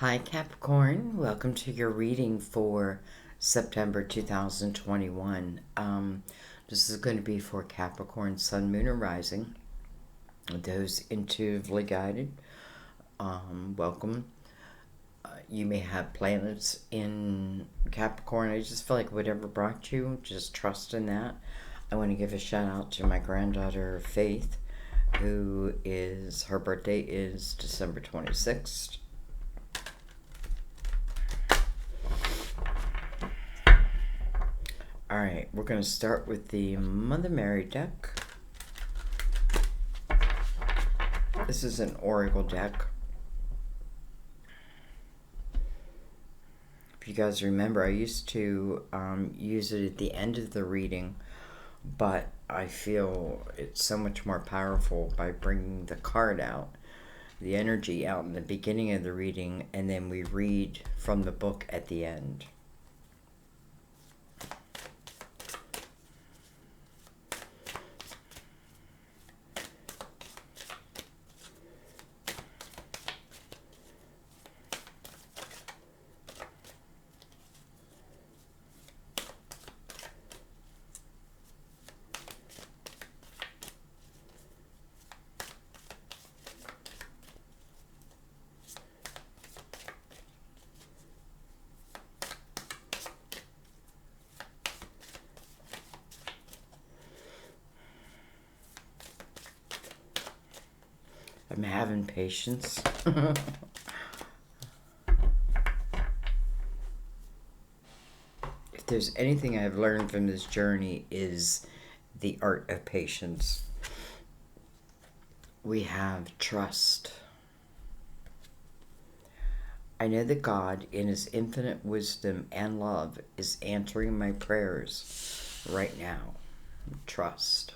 Hi, Capricorn. Welcome to your reading for September 2021. This is going to be for Capricorn, Sun, Moon, and Rising. Those intuitively guided, welcome. You may have planets in Capricorn. I just feel like whatever brought you, just trust in that. I want to give a shout out to my granddaughter, Faith, her birthday is December 26th. Alright, we're going to start with the Mother Mary deck. This is an oracle deck. If you guys remember, I used to use it at the end of the reading, but I feel it's so much more powerful by bringing the card out, the energy out in the beginning of the reading, and then we read from the book at the end. I'm having patience. If there's anything I've learned from this journey is the art of patience. We have trust. I know that God, in His infinite wisdom and love, is answering my prayers right now. Trust.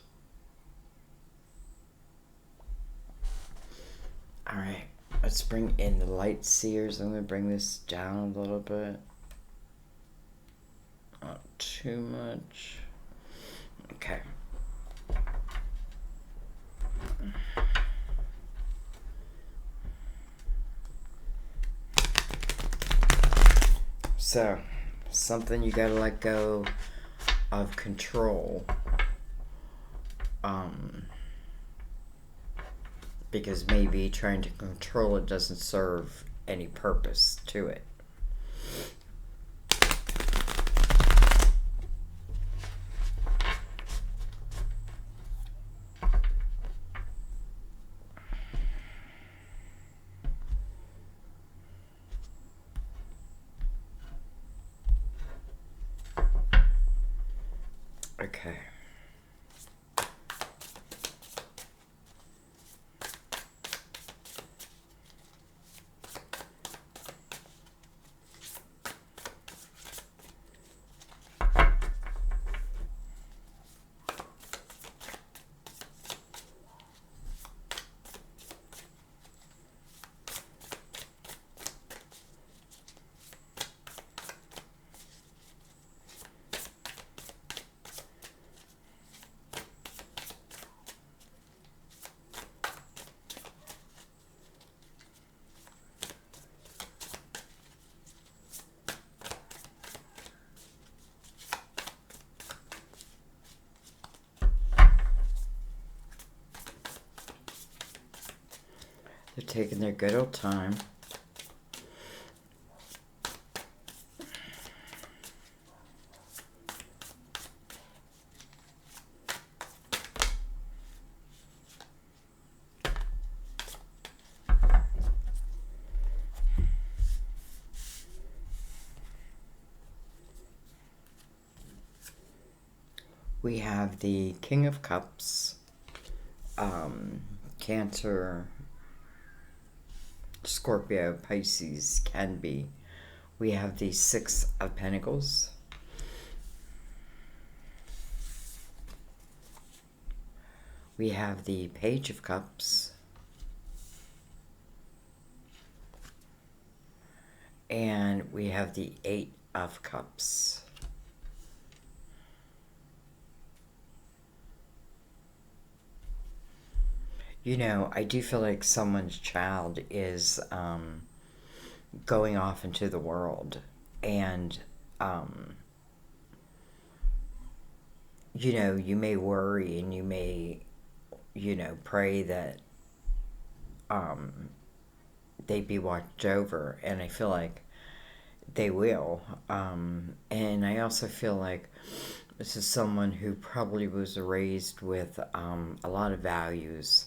Alright, let's bring in the light seers. I'm going to bring this down a little bit. Not too much. Okay. So, something you gotta let go of control. Because maybe trying to control it doesn't serve any purpose to it. Okay. They're taking their good old time. We have the King of Cups, Cancer, Scorpio, Pisces, can be. We have the Six of Pentacles. We have the Page of Cups. And we have the Eight of Cups. You know, I do feel like someone's child is going off into the world. And, um, you may worry and you may, pray that um, they be watched over. And I feel like they will. And I also feel like this is someone who probably was raised with a lot of values.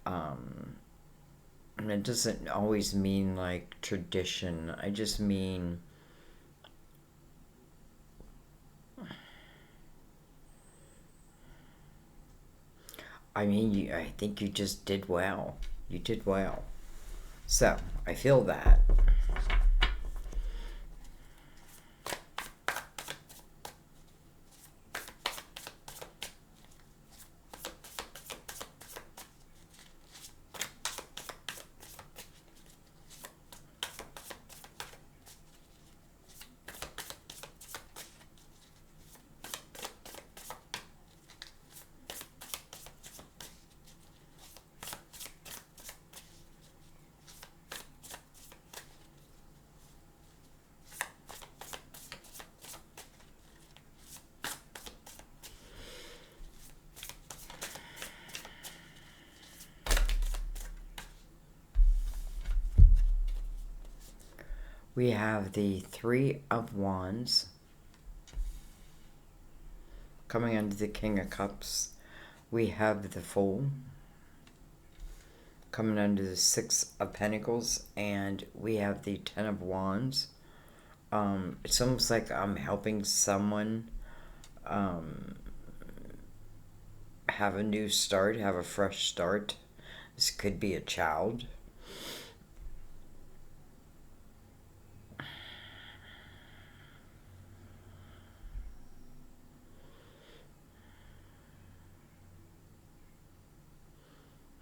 Um, and it doesn't always mean like tradition. I just mean, I think you just did well. You did well. So I feel that. We have the Three of Wands coming under the King of Cups. We have the Fool coming under the Six of Pentacles, and we have the Ten of Wands. It's almost like I'm helping someone um, have a new start, have a fresh start. This could be a child.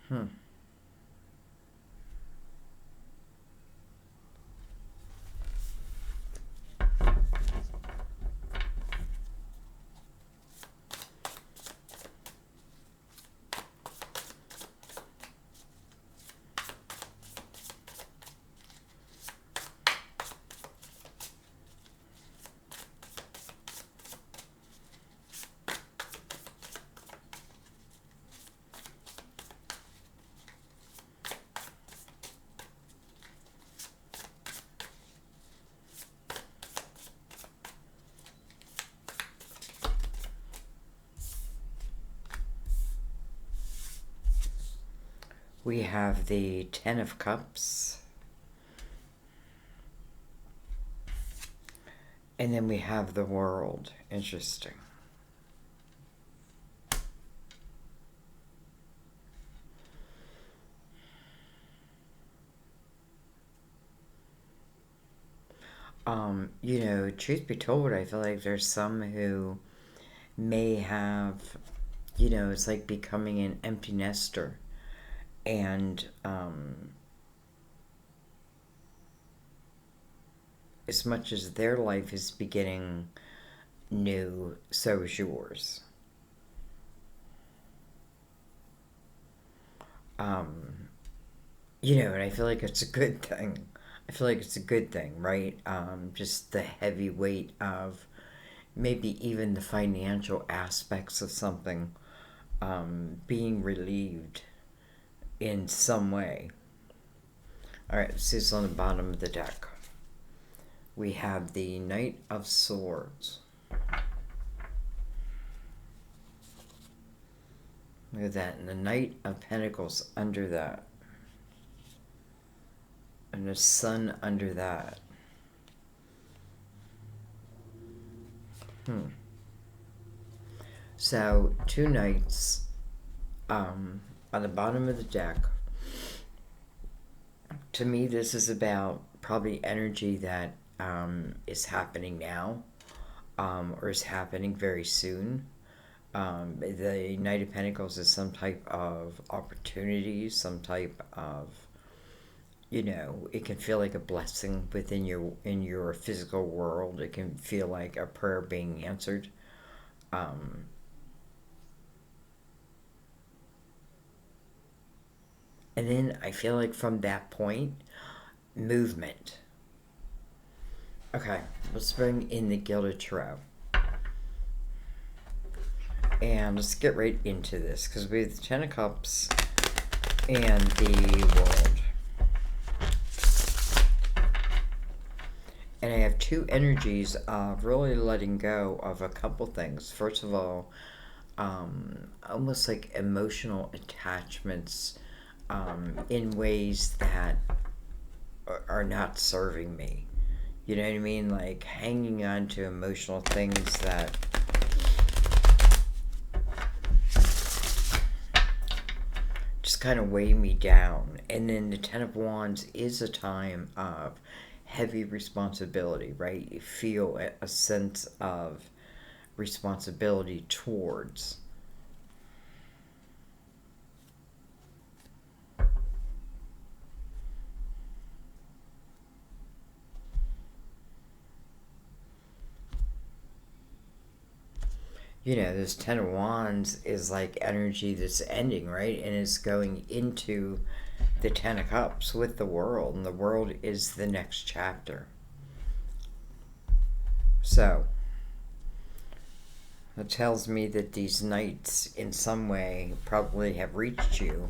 Hmm. We have the Ten of Cups. And then we have the World. Interesting. Truth be told, I feel like there's some who may have, it's like becoming an empty nester. And as much as their life is beginning new, so is yours. Um, and I feel like it's a good thing. I feel like it's a good thing, right? Just the heavy weight of maybe even the financial aspects of something being relieved in some way. All right, this is on the bottom of the deck. We have the Knight of Swords. Look at that, and the Knight of Pentacles under that. And the Sun under that. So, two knights on the bottom of the deck. To me, this is about probably energy that is happening now or is happening very soon. The Knight of Pentacles is some type of opportunity, some type of, it can feel like a blessing within your physical world. It can feel like a prayer being answered. Um, and then I feel like from that point, movement. Okay, let's bring in the Gilded Tarot. And let's get right into this, because we have the Ten of Cups and the World. And I have two energies of really letting go of a couple things. First of all, almost like emotional attachments in ways that are not serving me. You know what I mean? Like hanging on to emotional things that just kind of weigh me down. And then the Ten of Wands is a time of heavy responsibility, right? You feel a sense of responsibility towards. You know, this Ten of Wands is like energy that's ending, right? And it's going into the Ten of Cups with the World, and the World is the next chapter. So, it tells me that these knights, in some way, probably have reached you,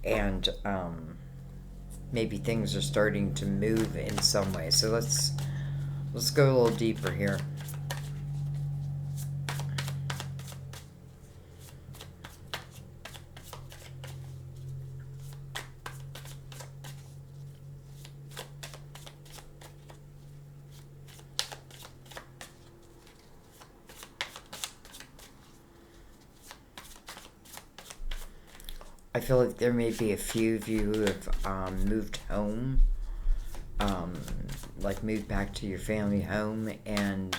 and maybe things are starting to move in some way. So let's go a little deeper here. I feel like there may be a few of you who have moved home, like moved back to your family home, and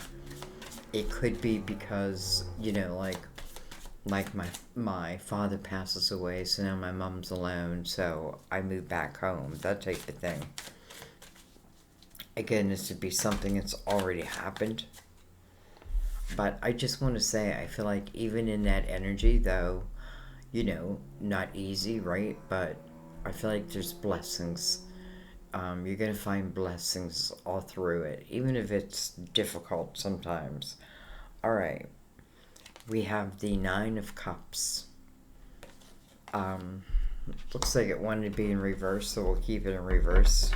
it could be because, you know, like my father passes away, so now my mom's alone, so I move back home, that type of thing. Again, this would be something that's already happened. But I just want to say, I feel like even in that energy, though, you know, not easy, right? But I feel like there's blessings. You're going to find blessings all through it, even if it's difficult sometimes. All right. We have the Nine of Cups. Looks like it wanted to be in reverse, so we'll keep it in reverse.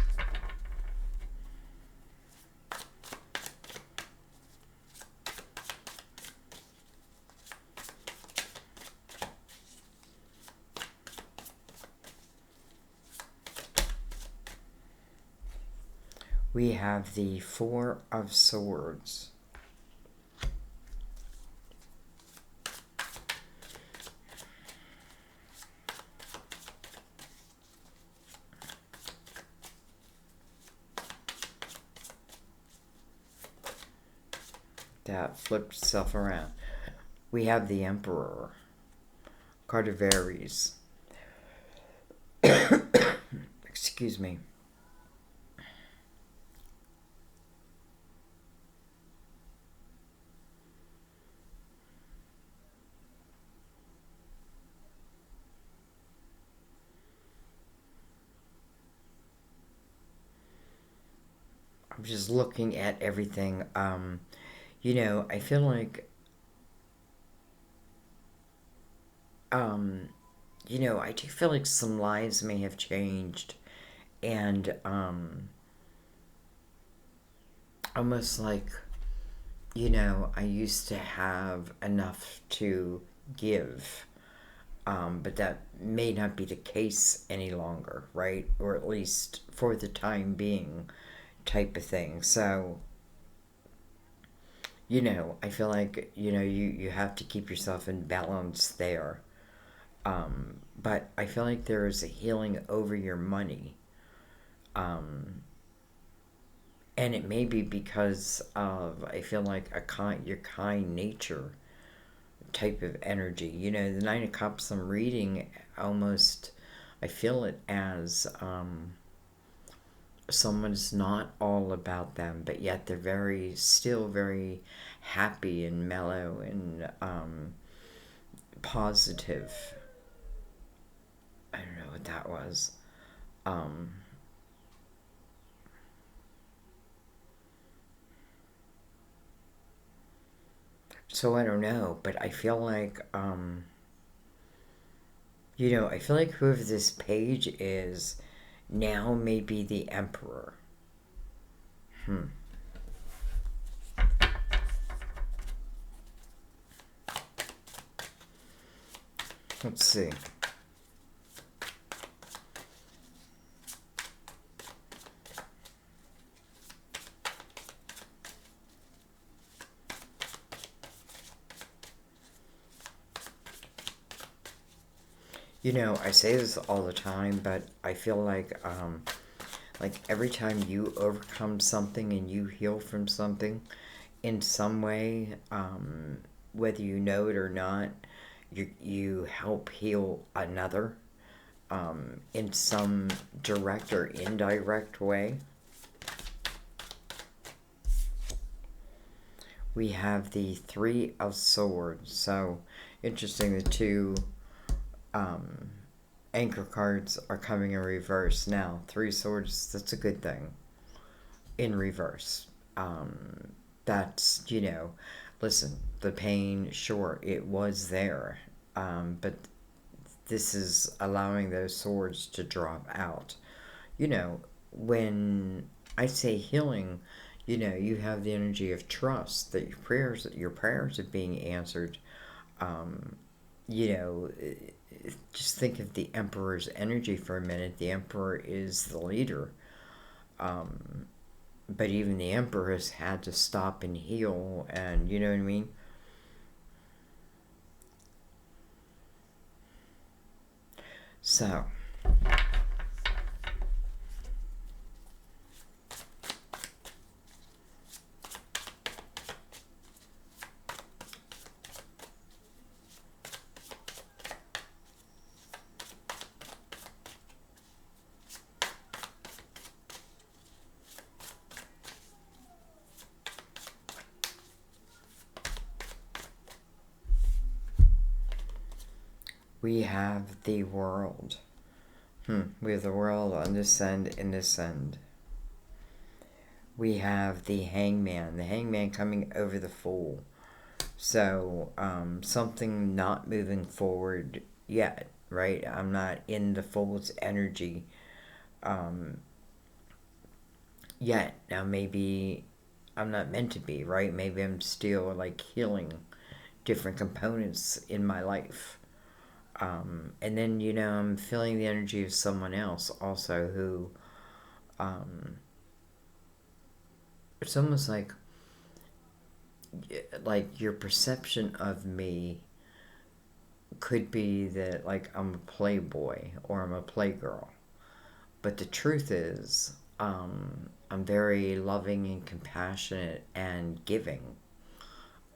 We have the Four of Swords. That flipped itself around. We have the Emperor. Card of Aries. Excuse me. I'm just looking at everything. You know, I feel like, you know, I do feel like some lives may have changed, and almost like, you know, I used to have enough to give, but that may not be the case any longer, right? Or at least for the time being, type of thing. So, you know, I feel like, you know, you have to keep yourself in balance there. But I feel like there is a healing over your money. And it may be because of, I feel like, your kind nature type of energy. You know, the Nine of Cups I'm reading almost, I feel it as someone's not all about them, but yet they're still very happy and mellow and positive. I don't know what that was. So I don't know, but I feel like, you know, I feel like whoever this page is now may be the emperor. Hmm. Let's see. You know, I say this all the time, but I feel like every time you overcome something and you heal from something in some way, whether you know it or not, you help heal another in some direct or indirect way. We have the Three of Swords. So interesting, the two um, anchor cards are coming in reverse now. Three Swords, that's a good thing in reverse. That's, you know, listen, the pain, sure, it was there. But this is allowing those swords to drop out. You know, when I say healing, you know, you have the energy of trust that your prayers are being answered. Um, you know, just think of the emperor's energy for a minute. The emperor is the leader. Um, but even the emperor has had to stop and heal, and you know what I mean? So, we have the world. We have the world on this end and this end. We have the hangman coming over the fool. So, something not moving forward yet, right? I'm not in the fool's energy um, yet. Now, maybe I'm not meant to be, right? Maybe I'm still like healing different components in my life. And then, you know, I'm feeling the energy of someone else also who, um, it's almost like your perception of me could be that like I'm a playboy or I'm a playgirl. But the truth is, I'm very loving and compassionate and giving.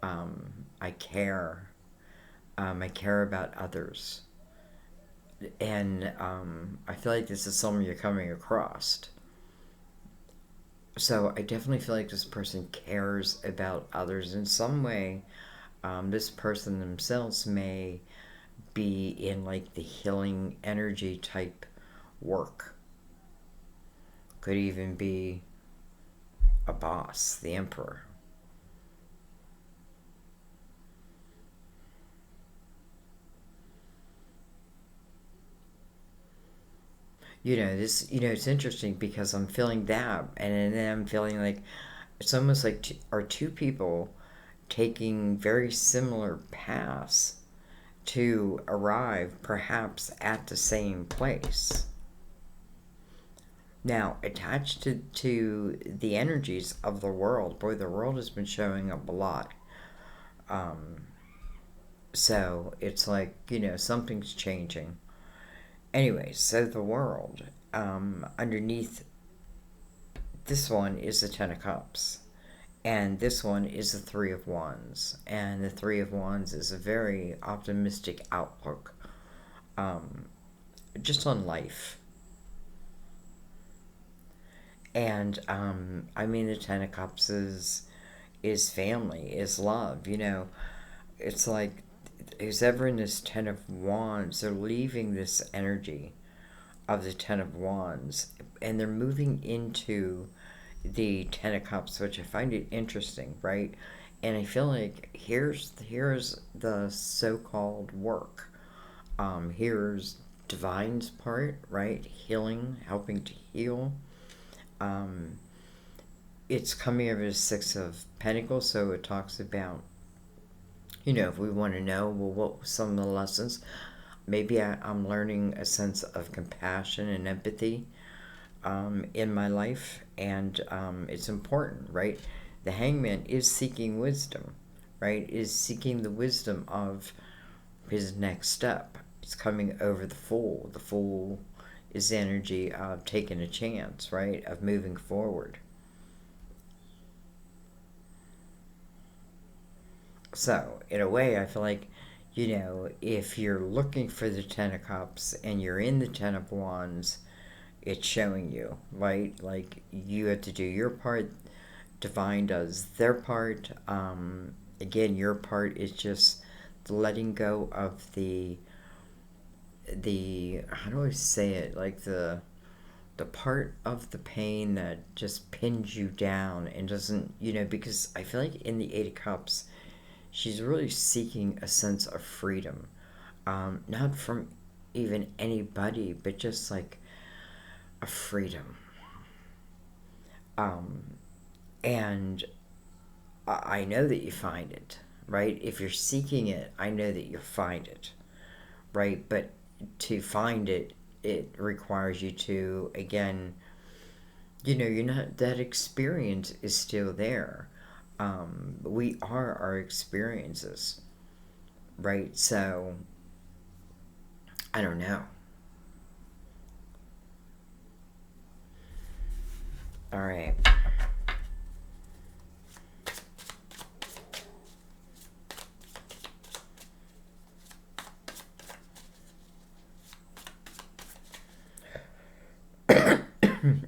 I care. I care about others. And I feel like this is someone you're coming across. So I definitely feel like this person cares about others in some way. This person themselves may be in like the healing energy type work. Could even be a boss, the emperor. You know, this, you know, it's interesting because I'm feeling that, and then I'm feeling like it's almost like are two people taking very similar paths to arrive perhaps at the same place. Now, attached to the energies of the world, boy, the world has been showing up a lot. Um, so it's like, you know, something's changing. Anyway, so the world, underneath this one is the Ten of Cups. And this one is the Three of Wands. And the Three of Wands is a very optimistic outlook um, just on life. And I mean, the Ten of Cups is family, is love. You know, it's like who's ever in this Ten of Wands, they're leaving this energy of the Ten of Wands and they're moving into the Ten of Cups, which I find it interesting, right? And I feel like here's the so-called work. Here's divine's part, right? Healing, helping to heal. Um, it's coming over the Six of Pentacles, so it talks about, if we want to know, well, what were some of the lessons? Maybe I'm learning a sense of compassion and empathy in my life, and it's important, right? The hangman is seeking wisdom, right? Is seeking the wisdom of his next step. It's coming over the Fool. The Fool is the energy of taking a chance, right? Of moving forward. So, in a way, I feel like, if you're looking for the Ten of Cups and you're in the Ten of Wands, it's showing you, right? Like, you have to do your part, divine does their part. Again, your part is just the letting go of the how do I say it? Like the part of the pain that just pins you down and doesn't, because I feel like in the Eight of Cups, she's really seeking a sense of freedom, not from even anybody, but just like a freedom. Um, and I know that you find it, right? If you're seeking it, I know that you'll find it, right? But to find it, it requires you to, again, you're not, that experience is still there. We are our experiences, right? So, I don't know. All right.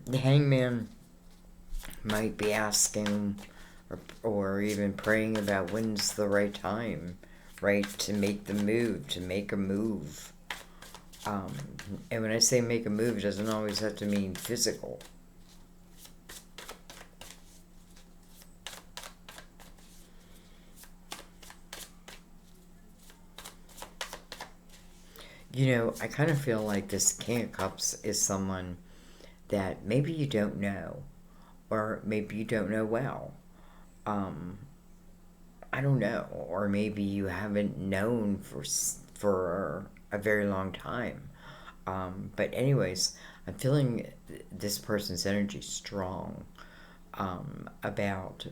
The hangman might be asking or even praying about when's the right time, right, to make the move, to make a move. Um, and when I say make a move, it doesn't always have to mean physical. I kind of feel like this King of Cups is someone that maybe you don't know, or maybe you don't know well. Um, I don't know, or maybe you haven't known for a very long time. But anyways, I'm feeling this person's energy strong about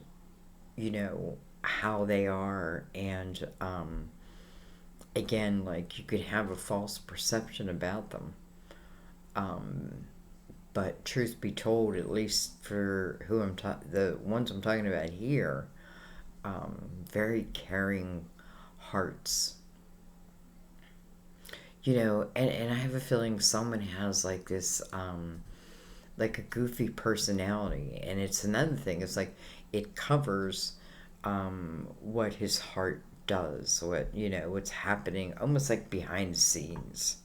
how they are, and again, like you could have a false perception about them. Um, but truth be told, at least for the ones I'm talking about here, very caring hearts. And I have a feeling someone has like this, like a goofy personality, and it's another thing. It's like it covers what his heart does, what's happening, almost like behind the scenes.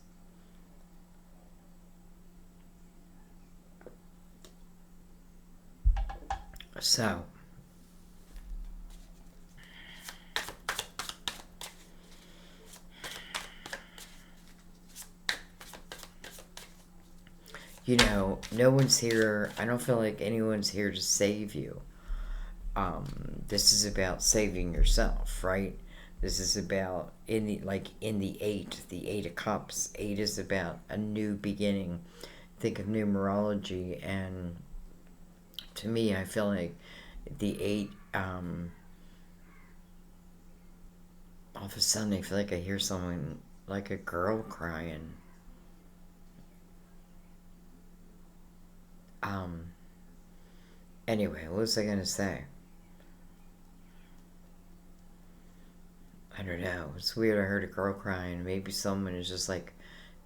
So, no one's here. I don't feel like anyone's here to save you. This is about saving yourself, right? This is about in the eight of cups. Eight is about a new beginning. Think of numerology, and to me, I feel like the eight. All of a sudden, I feel like I hear someone like a girl crying. Um. Anyway, what was I gonna say? I don't know. It's weird. I heard a girl crying. Maybe someone has just like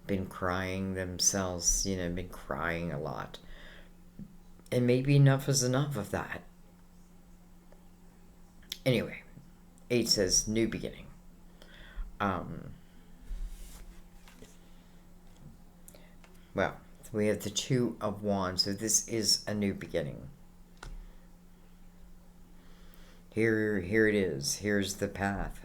been crying themselves, been crying a lot. And maybe enough is enough of that. Anyway, 8 says new beginning. Um, well, we have the Two of Wands, so this is a new beginning. Here it is. Here's the path.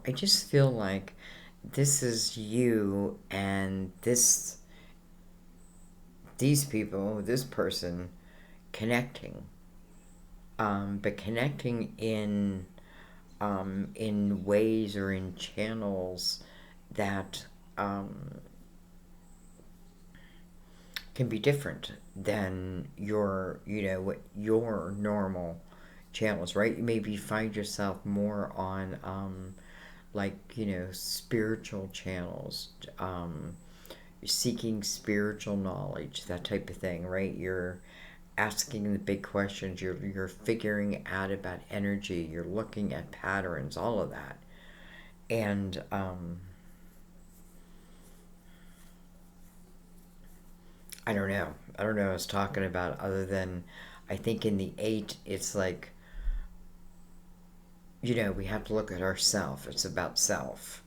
I just feel like this is you and these people, this person connecting, but connecting in ways or in channels that can be different than what your normal channels, right? Maybe you find yourself more on like spiritual channels, seeking spiritual knowledge, that type of thing, right? You're asking the big questions, you're figuring out about energy, you're looking at patterns, all of that. And I don't know what I was talking about, other than I think in the eight it's like, we have to look at ourself. It's about self.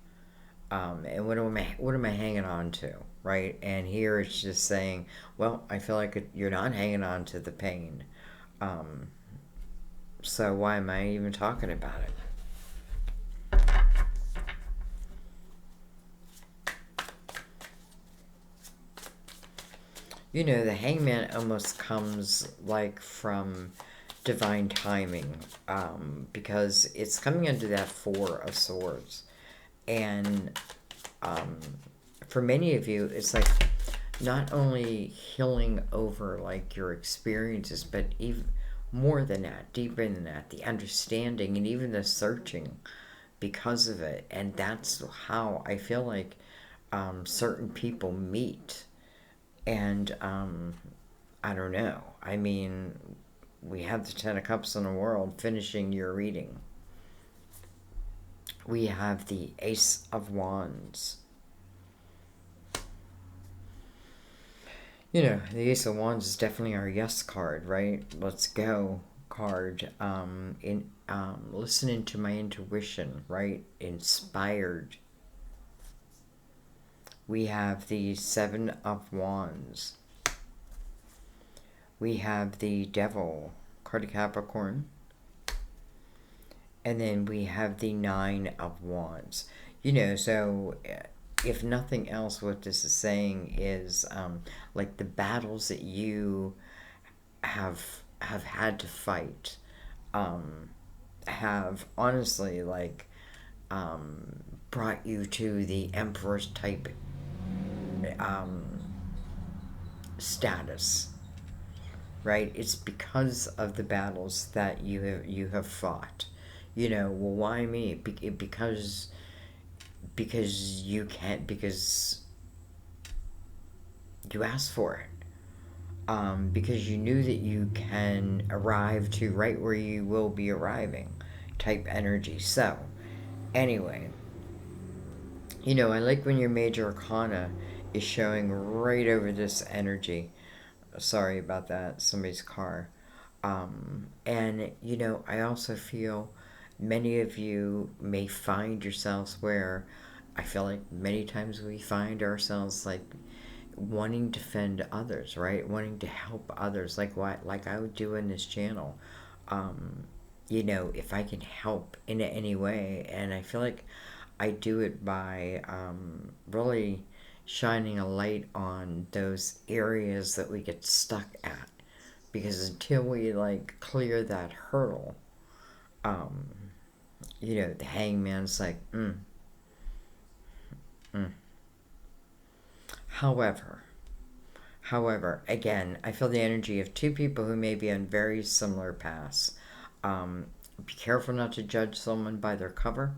And what am I hanging on to, right? And here it's just saying, well, I feel like you're not hanging on to the pain. Um, so why am I even talking about it? The hangman almost comes like from divine timing, because it's coming under that four of swords. And um, for many of you, it's like not only healing over like your experiences, but even more than that, deeper than that, the understanding and even the searching because of it. And that's how I feel like certain people meet. And I don't know. I mean, we have the Ten of Cups in the world finishing your reading. We have the Ace of Wands. The Ace of Wands is definitely our yes card, right? Let's go card. In listening to my intuition, right? Inspired. We have the Seven of Wands. We have the Devil, card of Capricorn. And then we have the Nine of Wands. So if nothing else, what this is saying is like the battles that you have had to fight, have honestly like brought you to the Emperor's type um, status, right? It's because of the battles that you have fought. Well, why me? Because you can't, because you asked for it. Because you knew that you can arrive to right where you will be arriving, type energy. So, anyway, I like when your major arcana is showing right over this energy. Sorry about that, somebody's car. And, I also feel many of you may find yourselves where I feel like many times we find ourselves like wanting to defend others, right? Wanting to help others, like I would do in this channel. Um, if I can help in any way, and I feel like I do it by really shining a light on those areas that we get stuck at, because until we like clear that hurdle, um, the hangman's like, mm. However, again, I feel the energy of two people who may be on very similar paths. Be careful not to judge someone by their cover,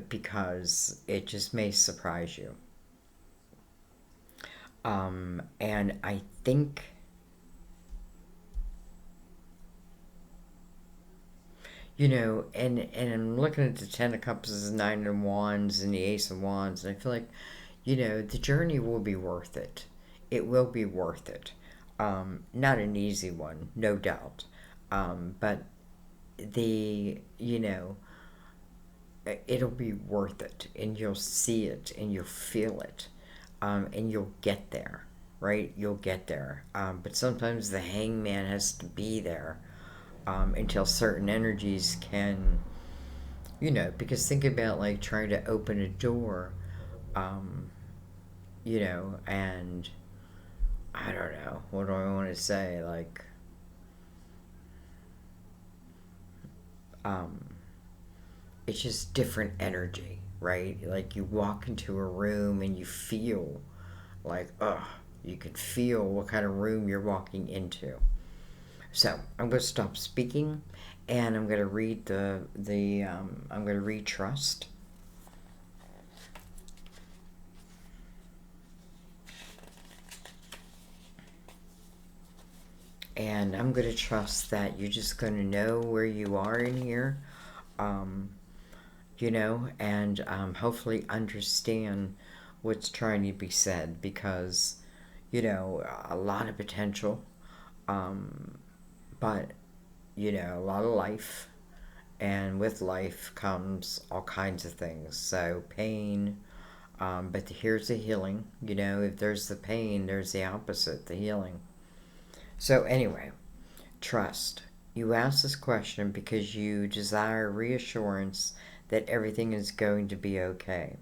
because it just may surprise you. And I think, and I'm looking at the Ten of Cups as Nine of Wands and the Ace of Wands, and I feel like, the journey will be worth it. It will be worth it. Not an easy one, no doubt. But the, it'll be worth it, and you'll see it, and you'll feel it, and you'll get there, right? You'll get there. But sometimes the hangman has to be there until certain energies can, because think about like trying to open a door, um, and I don't know, what do I want to say? Like, um, it's just different energy, right? Like you walk into a room and you feel like, you can feel what kind of room you're walking into. So I'm going to stop speaking, and I'm going to read I'm going to read Trust. And I'm going to trust that you're just going to know where you are in here, um, and hopefully understand what's trying to be said, because, a lot of potential, um, but, a lot of life. And with life comes all kinds of things. So, pain, but here's the healing. If there's the pain, there's the opposite, the healing. So, anyway, trust. You ask this question because you desire reassurance that everything is going to be okay.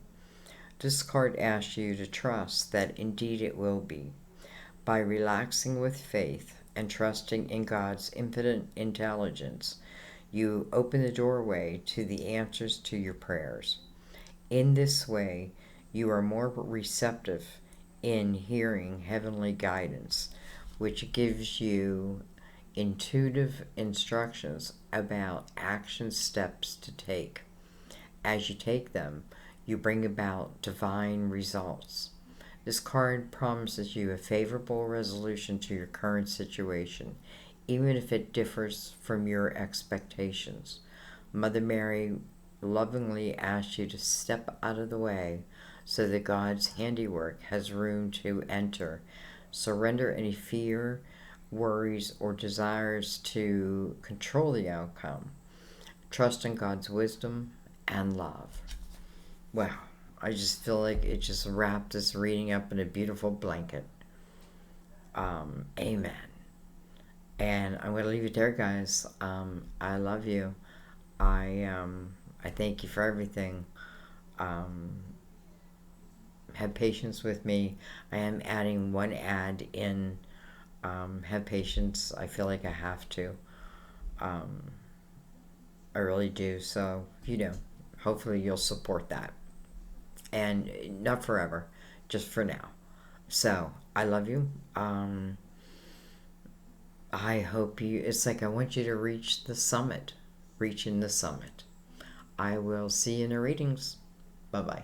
This card asks you to trust that indeed it will be. By relaxing with faith and trusting in God's infinite intelligence, you open the doorway to the answers to your prayers. In this way, you are more receptive in hearing heavenly guidance, which gives you intuitive instructions about action steps to take. As you take them, you bring about divine results. This card promises you a favorable resolution to your current situation, even if it differs from your expectations. Mother Mary lovingly asks you to step out of the way so that God's handiwork has room to enter. Surrender any fear, worries, or desires to control the outcome. Trust in God's wisdom and love. Wow, I just feel like it just wrapped this reading up in a beautiful blanket. Amen. And I'm going to leave it there, guys. I love you. I thank you for everything. Um, have patience with me. I am adding one ad in. Have patience. I feel like I have to. Um, I really do. So, hopefully you'll support that. And not forever, just for now. So, I love you. I hope it's like I want you to reach the summit. Reaching the summit. I will see you in the readings. Bye bye.